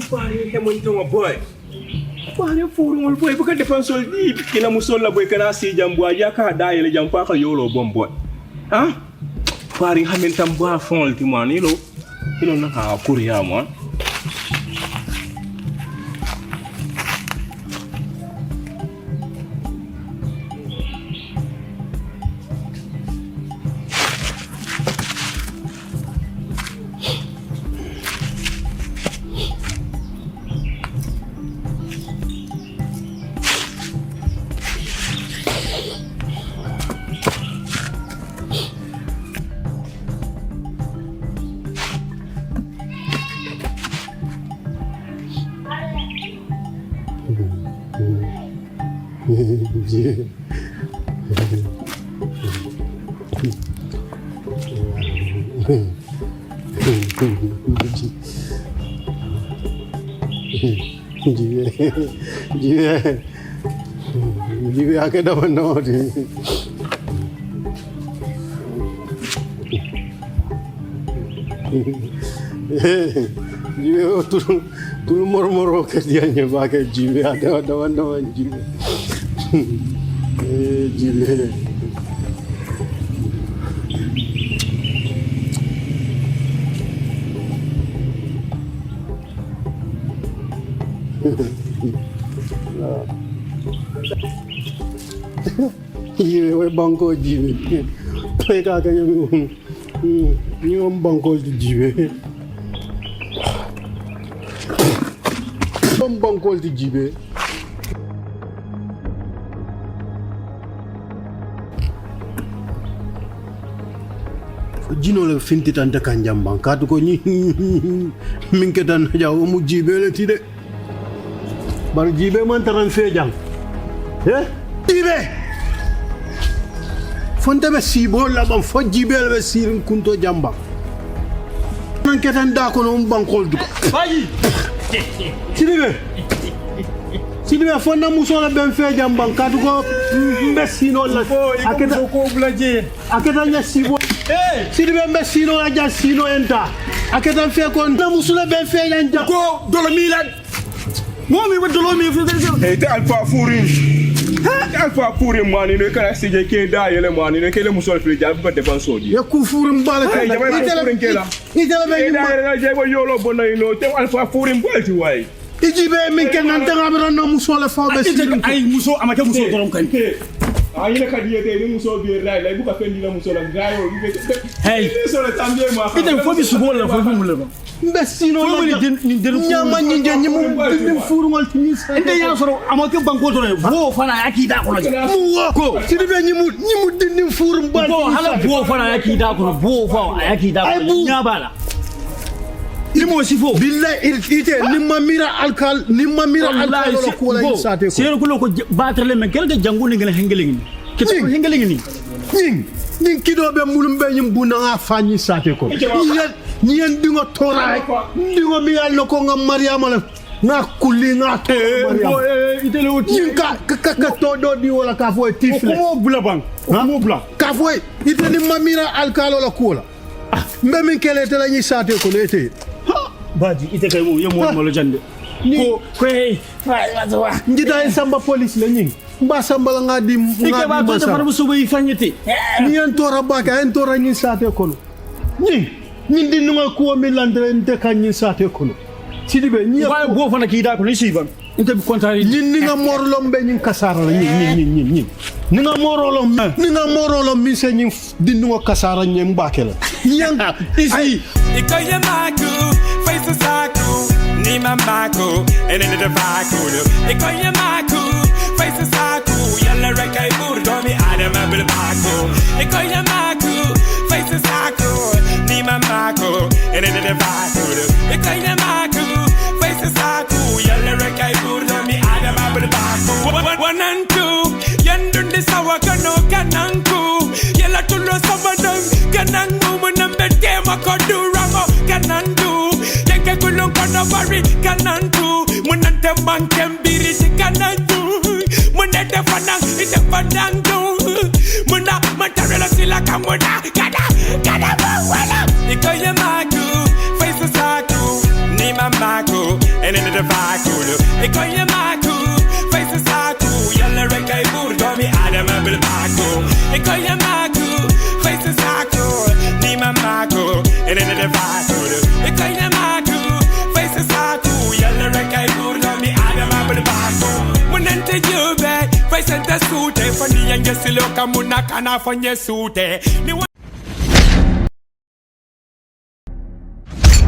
pare hemonto ma boy. Pare furungol boy buka defensol di kina musolla boy kana si jambo ya ka daayele jam pa ka yolo bom boy. Ha? Pare hamin tamba fon ti manilo. Kilo na ka kuriya mo. Jiwe ake dapat nama dia. Jiwe turun moro kerjanya pakai jiwe ada nama jiwe. Jiwe. Jiwe bangko jiwe. Mereka kaya ni bangko jiwe. Bangko jiwe. Jino le finti tante kanjambang katu ko ni minketan jaw mu jibe le tide bar jibe man taran fe jang jibe fonte be sibo la bam fo jibe le sirin kunto jamba man ketan da ko no bankol du bayi Sidibe fonna musola ben fe jambang katu ko mbesino la aketa ko blaje aketa nya sibo Sidibe mbesino la ja sino enta aketa fe ko na musola ben fe janja ko dolo milan momi wa dolo mi Hey te alfa furing. Alfa furing mani ne kana sije ke da yele mani ne kele musol fi ja ba defenso di ya ku furing bala Hey jaba furing kela itela be da yele je bo yolo bona ino te alfa furing bolti way ijibe min ken nan tanga be na musola fa be sirin ay muso amake muso dorom kan ayile kadiye te ni muso bi lay bu ka fendi la muso la gayo hey so la tambe ma ite fo bi sugo la fo mu le ba mbesino fo la ni den nyama nyinje nyimu din furungol tini sa ite ya soro amake banko to bo fana yaki da ko muwa ko sidibe nyimu din furum bal bo hala bo fana yaki da ko bo fa yaki da ko nya bala Limo sifo billahi ite nimma mira alkal la ko la sate ko sero ko batre men kelga jangu ni ngel hengeling ke to hengeling ni nin kido be mulum be nyim bu na fañi sate ko ñen dingo tora dingo mi yal ko ngam mariama la na kulli na to mariama ite le woti ka to do di wala ka fo tifle ko bula bang ko bula ka fo ite nimma mira alkal la ko la mbe min kele te la ñi sate ko lete Baji ite kay mo yemo mo lo jande ko hey njida samba police la ñing mba samba la ngadi ba to defar bu suba yi fagnati ni en tora baka en tora ñi sate ko ñing di numa ko mi landre nte kan ñi sate ko sidibe ñi wa bo fana ki da ko ni siban inte bi kontari ñin ni nga morlom be ñing kasara la ñing ni nga morolom mi se ñing di numa kasara ñem mbake la ñang isi ikoye maku face saku ni mamako and in the vaku ikoye maku face saku yalla rekai burdo mi adama bil baku ikoye maku face saku ni mamako and in the vaku ikoye maku face saku yalla rekai burdo mi adama bil baku one and two yandundi sawa kano kananku yalla tullo sabadang kanangu munambe tema koduramo kanandu yeke kulon kono bari kanandu munante mankem biri kanandu munate fanang ite fanandu muna matarela sila kamuna kada wala ikoye maku face saku ni mamako and in the vacuum. E con ye maku, face saku, yalla reka burdo mi adama bil Paco. E con ye maku, face saku, ni mamako, and in the vacuum. E con ye maku, face saku, yalla reka burdo mi adama bil Paco. Munente jube, face ente sute, fani yange siloka munakana fanye sute. Ni